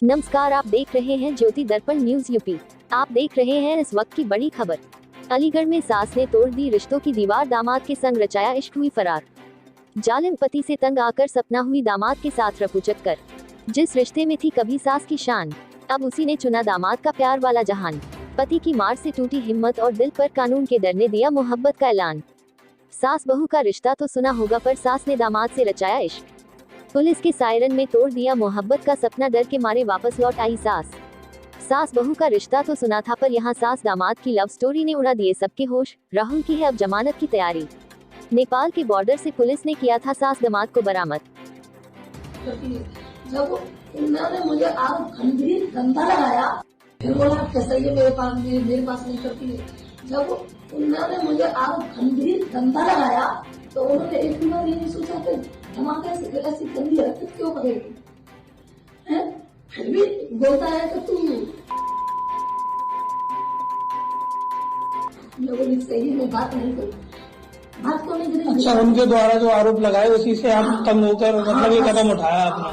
नमस्कार, आप देख रहे हैं ज्योति दर्पण न्यूज यूपी। आप देख रहे हैं इस वक्त की बड़ी खबर। अलीगढ़ में सास ने तोड़ दी रिश्तों की दीवार, दामाद के संग रचाया इश्क, हुई फरार। जालिम पति से तंग आकर सपना हुई दामाद के साथ रफूचक कर। जिस रिश्ते में थी कभी सास की शान, अब उसी ने चुना दामाद का प्यार वाला जहान। पति की मार से टूटी हिम्मत और दिल पर कानून के डर ने दिया मोहब्बत का ऐलान। सास बहू का रिश्ता तो सुना होगा, पर सास ने दामाद से रचाया इश्क। पुलिस के सायरन में तोड़ दिया मोहब्बत का सपना, डर के मारे वापस लौट आई सास। सास बहू का रिश्ता तो सुना था, पर यहाँ सास दामाद की लव स्टोरी ने उड़ा दिए सबके होश। राहुल की है अब जमानत की तैयारी। नेपाल के बॉर्डर से पुलिस ने किया था सास दामाद को बरामद। जब उन्होंने मुझे आरोप गंभीर गंदा लगाया, फिर बोला कैसे ये मेरे पास नहीं करती है। जब उन्होंने मुझे आरोप गंभीर गंदा लगाया, तो उन्होंने एक बार ये नहीं सोचा कि धमाके से ऐसी गंदी हरकत क्यों करेगी, फिर भी बोलता है कि तू लोगों सही में बात नहीं करी, बात को नहीं करी। अच्छा, उनके द्वारा जो आरोप लगाए उसी से आप तंग होकर मतलब ये कदम उठाया आपने।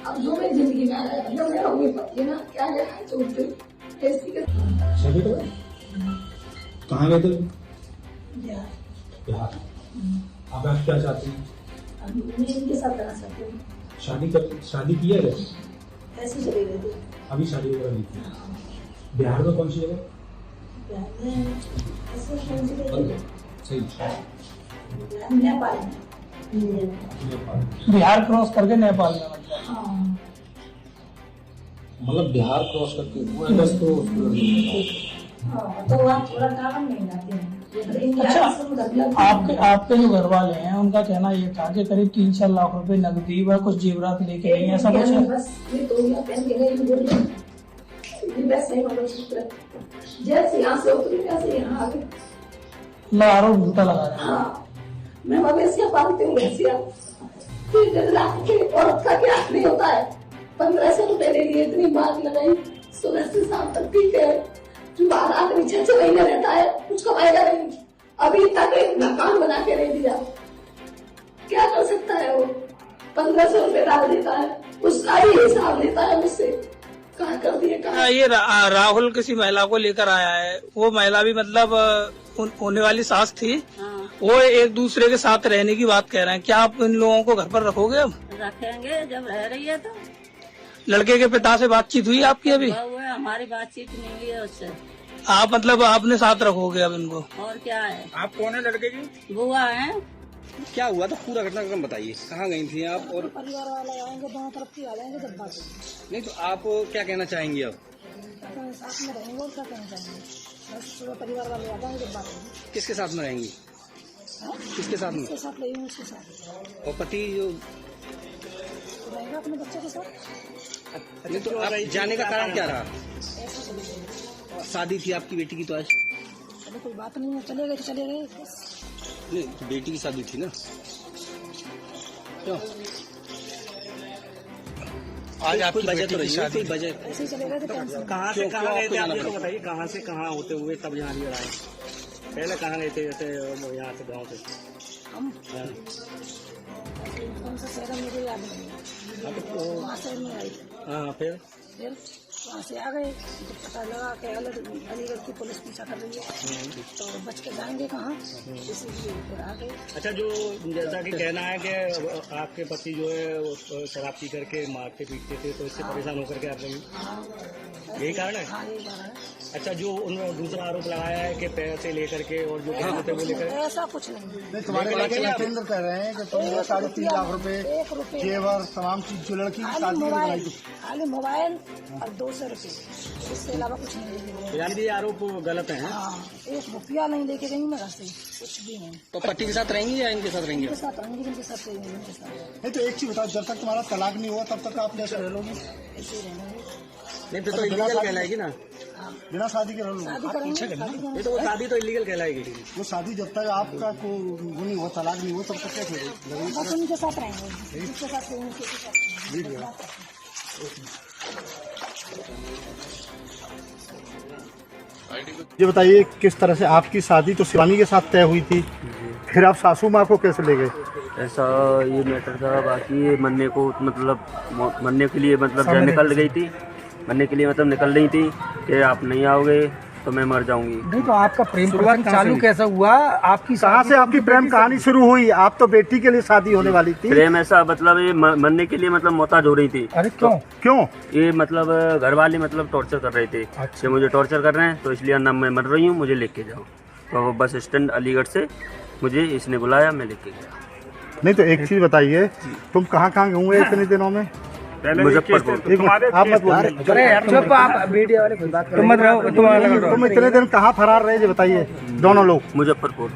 अब जो मेरी जिंदगी में आया, जो मेरा हुए पति है ना, क्या है छोड़ते ऐसी के कहाँ गए थे? बिहार। अब आप क्या चाहते हैं? मैं इनके साथ रहना चाहती हूँ। शादी की है? ऐसे चले गए थे। अभी शादी वगैरह नहीं की। बिहार में कौन सी जगह? बिहार में ऐसे कौन सी जगह? सही। नेपाल में। बिहार क्रॉस करके नेपाल में मतलब। हाँ। मतलब बिहार क्रॉस करके वो बस तो तो आप थोड़ा काम नहीं जाते हैं। अच्छा, आपके जो घर वाले हैं उनका कहना ये था कि करीब 3-4 लाख रुपए नकदी व कुछ जेवरात लेके गई, ऐसा कुछ है? बस ये तो पहन के गई, जैसे यहाँ से उतरी वैसे यहाँ आ गए। आरोप झूठा लगा रहे हैं। हाँ, मैं मवेशियाँ पालती हूँ, भैंसियाँ। औरत का क्या नहीं होता है। 1500 रुपए ले लिए, इतनी मार लगाई, सुबह से शाम तक ठीक है। जो बाहर आदमी 6 महीने रहता है, कुछ कमाएगा नहीं। अभी तक एक मकान बना के नहीं दिया, क्या कर सकता है वो? 1500 रुपए डाल देता है, उसका भी हिसाब लेता है मुझसे। कहाँ कर दिए कहाँ? ये राहुल किसी महिला को लेकर आया है, वो महिला भी मतलब होने वाली सास थी। हाँ। वो एक दूसरे के साथ रहने की बात कह रहे हैं। क्या आप इन लोगों को घर पर रखोगे? अब रखेंगे, जब रह रही है तो। लड़के के पिता से बातचीत हुई आपकी? अभी हमारी बातचीत नहीं हुई है उससे। आप मतलब आपने साथ रखोगे अब इनको? और क्या है। आप कौन है लड़के की? बुआ है। क्या हुआ था पूरा घटनाक्रम बताइए, कहाँ गई थी आप? और परिवार वाले आएंगे, दोनों तरफ की आ जाएंगे जब बात नहीं तो आप क्या कहना चाहेंगी अब? साथ में रहेंगे और क्या कहना चाहेंगे। बस सुबह परिवार वाले आ जाएंगे जब बात होगी। किसके साथ में रहेंगी? किसके साथ में? उसके साथ रहेंगे, उसके साथ और पति जो रहेगा अपने बच्चे के साथ। नहीं तो आप जाने का कारण क्या रहा? ऐसे चले गए। शादी थी आपकी बेटी की तो आज? चलो कोई बात नहीं है, चले गए तो चले गए बस। नहीं तो बेटी की शादी थी ना, क्यों? आज आपकी कोई वजह तो रही है, कोई शादी वजह? ऐसे ही चले गए थे। कहाँ से क्यों- कहाँ क्यों गए आपको थे आप जाना ये तो पड़ा? बताइए, कहाँ से कहाँ होते हुए तब यहाँ लिए आए? पहले कहाँ गए थे जैसे यहाँ से गाँव से? हम हाँ। कौन सा शहर मुझे याद नहीं है, वहाँ से नहीं आई। हाँ, फिर वहाँ से आ गए तो पता लगा कि अलीगढ़ की पुलिस पीछा कर रही है, तो बच के जाएंगे कहाँ, इसीलिए फिर आ गए। अच्छा, जो जैसा कि कहना है कि आपके पति जो है वो शराब पी करके मारते पीटते थे, तो इससे परेशान होकर के आप गई, यही कारण है? हाँ, यही कारण है। अच्छा, जो उन्होंने दूसरा आरोप लगाया है कि पैसे लेकर के और जो गहने थे वो लेकर, ऐसा कुछ नहीं। तुम्हारे केंद्र कह रहे हैं कि तुम 3.5 लाख रुपए जेवर तमाम चीज जो लड़की की शादी में बनाई थी, खाली मोबाइल और 200 रुपये, इसके अलावा कुछ नहीं लेके। यानी ये आरोप गलत है? हाँ, 1 रुपया नहीं लेके गई मैं घर से, कुछ भी नहीं। तो पति के साथ रहेंगी या इनके साथ रहेंगी? इनके साथ रहेंगे, इनके साथ रहेंगे, इनके साथ। नहीं तो एक चीज बताओ, जब तक तुम्हारा तलाक नहीं हुआ तब तक आप कैसे रह लोगी? ऐसे ही रहेंगे। नहीं फिर तो इलीगल कहलाएगी ना, बिना शादी के रह लोगी? शादी करेंगे, ये तो वो शादी तो इलीगल कहलाएगी। वो शादी जब तक आपका को वो नहीं हुआ, तलाक नहीं हुआ, तब तक कैसे रहोगी? बस उनके साथ रहेंगे, जिसके साथ रहेंगे उनके साथ। ये बताइए, किस तरह से आपकी शादी तो शिवानी के साथ तय हुई थी, फिर आप सासू माँ को कैसे ले गए? ऐसा ये मैटर था। बाकी ये मरने को मतलब मरने के लिए मतलब जब निकल गई थी, मरने के लिए मतलब निकल रही थी कि आप नहीं आओगे तो मैं मर जाऊंगी। नहीं तो आपका प्रेम प्रसंग चालू कैसा हुआ? आपकी कहाँ से आपकी प्रेम कहानी शुरू हुई? आप तो बेटी के लिए शादी होने वाली थी। प्रेम ऐसा मतलब ये मरने के लिए मतलब मोहताज हो रही थी। अरे क्यों? क्यों? ये मतलब घर वाले मतलब टॉर्चर कर रहे थे। अच्छा। मुझे टॉर्चर कर रहे हैं तो इसलिए ना मैं मर रही हूँ, मुझे लेके जाओ। तो वो बस स्टैंड अलीगढ़ से मुझे इसने बुलाया, मैं लेके गया। नहीं तो एक चीज बताइए, तुम कहाँ कहाँ घूमे इतने दिनों में? मुजफ्फरपुर। आप मत बोलिए, तुम इतने दिन कहाँ फरार रहे ये बताइए दोनों लोग? मुजफ्फरपुर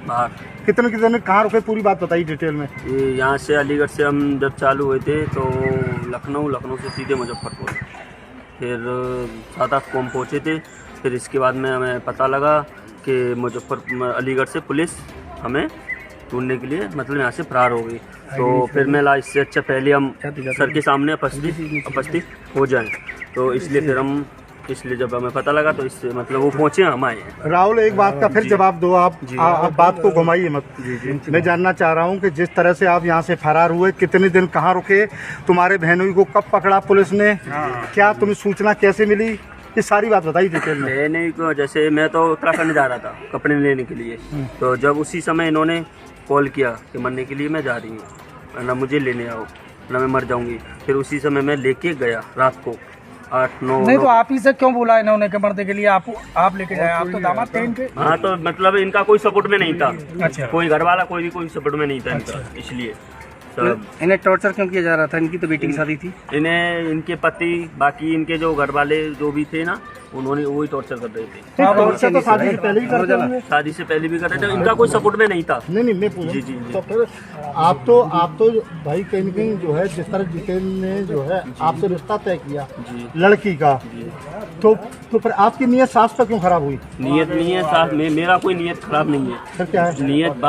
बाहर। कितने कहाँ रुके, पूरी बात बताइए डिटेल में। ये यहाँ से अलीगढ़ से हम जब चालू हुए थे तो लखनऊ से सीधे मुजफ्फरपुर, फिर 7-8 को हम पहुँचे थे। फिर इसके बाद में हमें पता लगा कि अलीगढ़ से पुलिस हमें ढूंढने के लिए मतलब यहाँ से फरार हो गई। तो फिर मैं इससे अच्छा पहले हम सर के सामने उपस्थित हो जाएं, तो इसलिए फिर हम जब हमें पता लगा तो इससे मतलब वो पहुँचे, हम आए हैं। राहुल, एक बात का फिर जवाब दो आप बात को घुमाइए मत। मैं जानना चाह रहा हूँ कि जिस तरह से आप यहाँ से फरार हुए, कितने दिन कहाँ रुके, तुम्हारे बहनोई को कब पकड़ा पुलिस ने, क्या तुम्हें सूचना कैसे मिली, ये सारी बात बताइए डिटेल में। बहनोई को जैसे मैं तो उत्तराखंड जा रहा था कपड़े लेने के लिए, तो जब उसी समय इन्होंने कॉल किया कि मरने के लिए मैं जा रही हूँ, ना मुझे लेने आओ ना मैं मर जाऊंगी। फिर उसी समय मैं लेके गया रात को 8-9। नहीं तो आप ही से क्यों बोला इन्होंने कि मरने के लिए आप लेके जाए? आप तो दामाद थे इनके। हाँ तो मतलब इनका कोई सपोर्ट में नहीं था। अच्छा। कोई घर वाला कोई सपोर्ट में नहीं था इनका, इसलिए इन्हें टॉर्चर क्यों किया जा रहा था? इनकी तो बेटी की शादी थी। इन्हें इनके पति बाकी इनके जो घर वाले जो भी थे ना, उन्होंने वही टॉर्चर कर रहे थे। टॉर्चर तो शादी से पहले ही करते होंगे। शादी से पहले भी कर रहे थे, इनका कोई सपोर्ट में नहीं था। नहीं मैं पूछ, जी। तो फिर आप तो भाई कहीं न कहीं जो है जिस तरह जितेन ने जो है आपसे रिश्ता तय किया लड़की का, तो फिर आपकी नीयत साफ तो क्यों खराब हुई? नीयत नहीं है साफ, मेरा कोई नीयत खराब नहीं है। फिर क्या है नीयत?